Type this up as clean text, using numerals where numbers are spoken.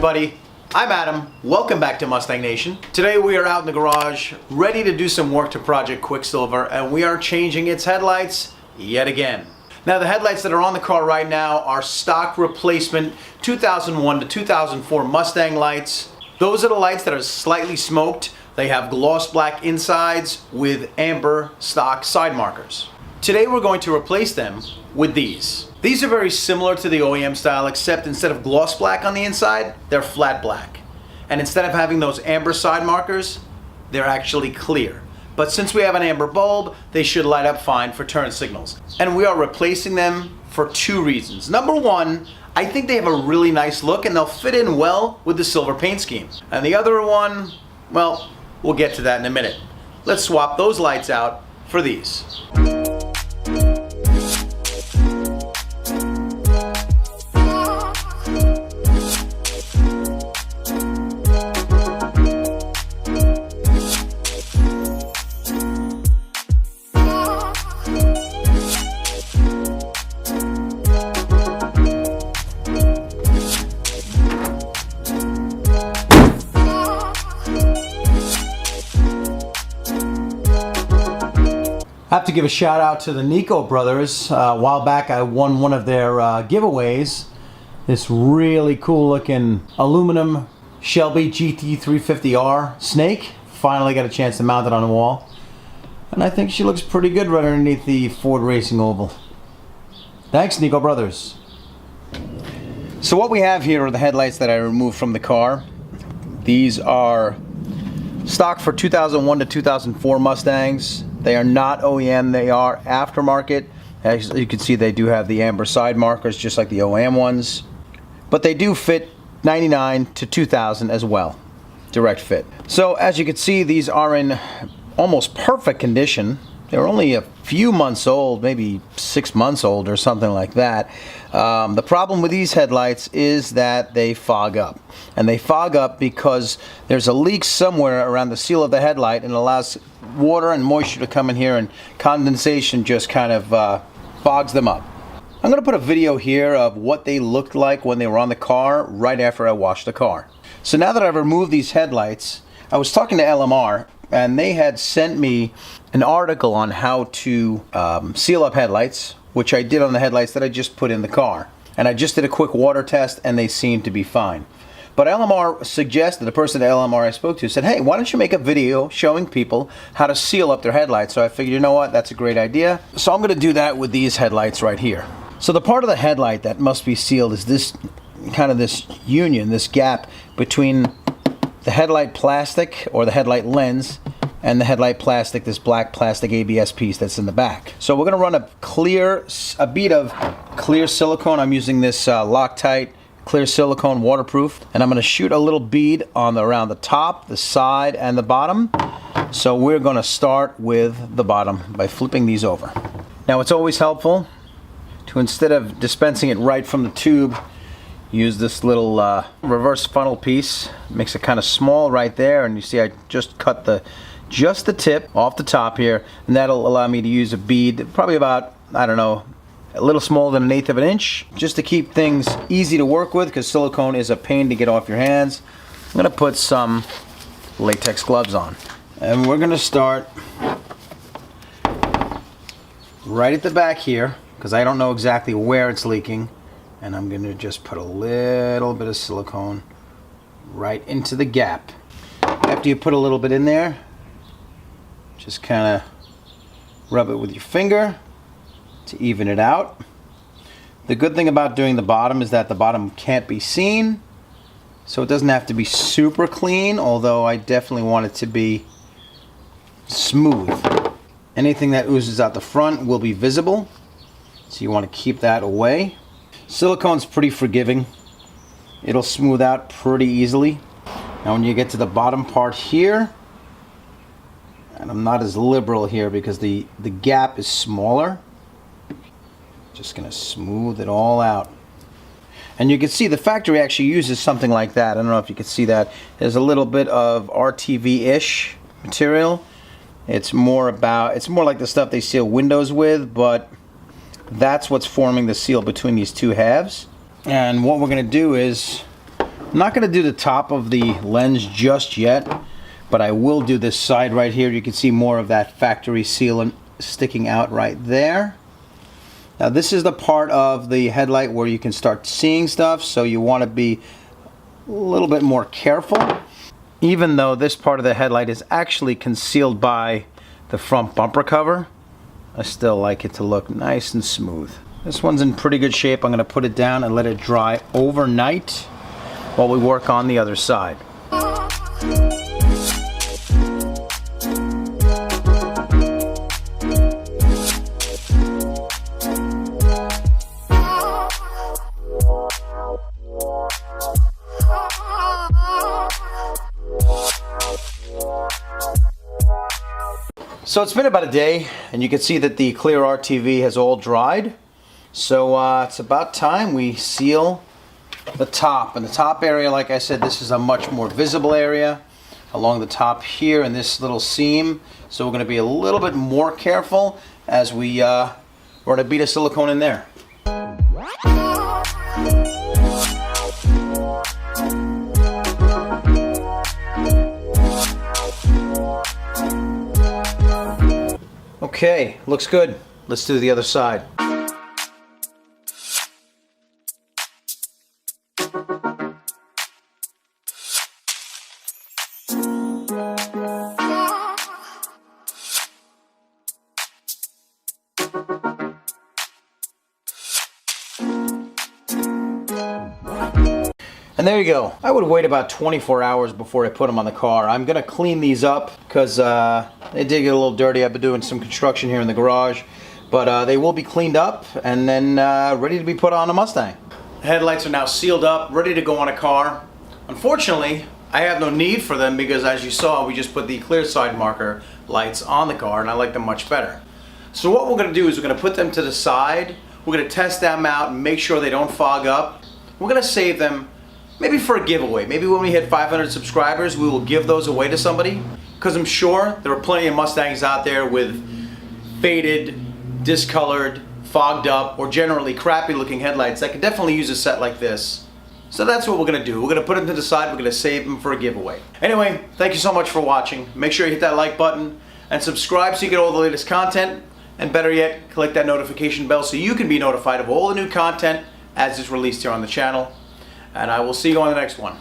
everybody, I'm Adam. Welcome back to Mustang Nation. Today we are out in the garage ready to do some work to Project Quicksilver, and we are changing its headlights yet again. Now the headlights that are on the car right now are stock replacement 2001 to 2004 Mustang lights. Those are the lights that are slightly smoked. They have gloss black insides with amber stock side markers. Today we're going to replace them with these. These are very similar to the OEM style, except instead of gloss black on the inside, they're flat black. And instead of having those amber side markers, they're actually clear. But since we have an amber bulb, they should light up fine for turn signals. And we are replacing them for two reasons. Number one, I think they have a really nice look and they'll fit in well with the silver paint scheme. And the other one, well, we'll get to that in a minute. Let's swap those lights out for these. I have to give a shout out to the Nico brothers. A while back I won one of their giveaways. This really cool looking aluminum Shelby GT350R Snake. Finally got a chance to mount it on the wall. And I think she looks pretty good right underneath the Ford Racing Oval. Thanks, Nico brothers. So what we have here are the headlights that I removed from the car. These are stock for 2001 to 2004 Mustangs. They are not OEM, they are aftermarket. As you can see, they do have the amber side markers just like the OEM ones. But they do fit 99 to 2000 as well. Direct fit. So as you can see, these are in almost perfect condition. They're only a few months old, maybe 6 months old or something like that. The problem with these headlights is that they fog up. And they fog up because there's a leak somewhere around the seal of the headlight and it allows water and moisture to come in here, and condensation just kind of fogs them up. I'm going to put a video here of what they looked like when they were on the car right after I washed the car. So now that I've removed these headlights, I was talking to LMR and they had sent me an article on how to seal up headlights, which I did on the headlights that I just put in the car. And I just did a quick water test and they seemed to be fine. But LMR suggested, the person at LMR I spoke to said, hey, why don't you make a video showing people how to seal up their headlights? So I figured, you know what, that's a great idea. So I'm going to do that with these headlights right here. So the part of the headlight that must be sealed is this kind of this union, this gap between the headlight plastic or the headlight lens and the headlight plastic, this black plastic ABS piece that's in the back. So we're going to run a bead of clear silicone. I'm using this Loctite clear silicone, waterproof, and I'm going to shoot a little bead on around the top, the side, and the bottom. So we're going to start with the bottom by flipping these over. Now it's always helpful to, instead of dispensing it right from the tube, use this little reverse funnel piece. It makes it kind of small right there, and you see I just cut just the tip off the top here, and that'll allow me to use a bead, probably about, I don't know, a little smaller than 1/8 of an inch, just to keep things easy to work with, because silicone is a pain to get off your hands. I'm going to put some latex gloves on, and we're going to start right at the back here, because I don't know exactly where it's leaking, and I'm going to just put a little bit of silicone right into the gap. After you put a little bit in there, just kind of rub it with your finger to even it out. The good thing about doing the bottom is that the bottom can't be seen, so it doesn't have to be super clean, although I definitely want it to be smooth. Anything that oozes out the front will be visible, so you want to keep that away. Silicone's pretty forgiving. It'll smooth out pretty easily. Now when you get to the bottom part here, and I'm not as liberal here because the gap is smaller, just going to smooth it all out. And you can see the factory actually uses something like that. I don't know if you can see that. There's a little bit of RTV-ish material. It's more like the stuff they seal windows with, but that's what's forming the seal between these two halves. And what we're going to do is I'm not going to do the top of the lens just yet, but I will do this side right here. You can see more of that factory sealant sticking out right there. Now this is the part of the headlight where you can start seeing stuff, so you want to be a little bit more careful. Even though this part of the headlight is actually concealed by the front bumper cover, I still like it to look nice and smooth. This one's in pretty good shape. I'm going to put it down and let it dry overnight while we work on the other side. So it's been about a day, and you can see that the clear RTV has all dried. So it's about time we seal the top. And the top area, like I said, this is a much more visible area along the top here in this little seam. So we're going to be a little bit more careful as we run a bead of silicone in there. Okay, looks good. Let's do the other side. And there you go. I would wait about 24 hours before I put them on the car. I'm going to clean these up because they did get a little dirty. I've been doing some construction here in the garage. But they will be cleaned up and then ready to be put on a Mustang. The headlights are now sealed up, ready to go on a car. Unfortunately, I have no need for them because, as you saw, we just put the clear side marker lights on the car and I like them much better. So what we're going to do is we're going to put them to the side. We're going to test them out and make sure they don't fog up. We're going to save them maybe for a giveaway. Maybe when we hit 500 subscribers, we will give those away to somebody. Because I'm sure there are plenty of Mustangs out there with faded, discolored, fogged up, or generally crappy looking headlights that could definitely use a set like this. So that's what we're going to do. We're going to put them to the side. We're going to save them for a giveaway. Anyway, thank you so much for watching. Make sure you hit that like button and subscribe so you get all the latest content. And better yet, click that notification bell so you can be notified of all the new content as it's released here on the channel. And I will see you on the next one.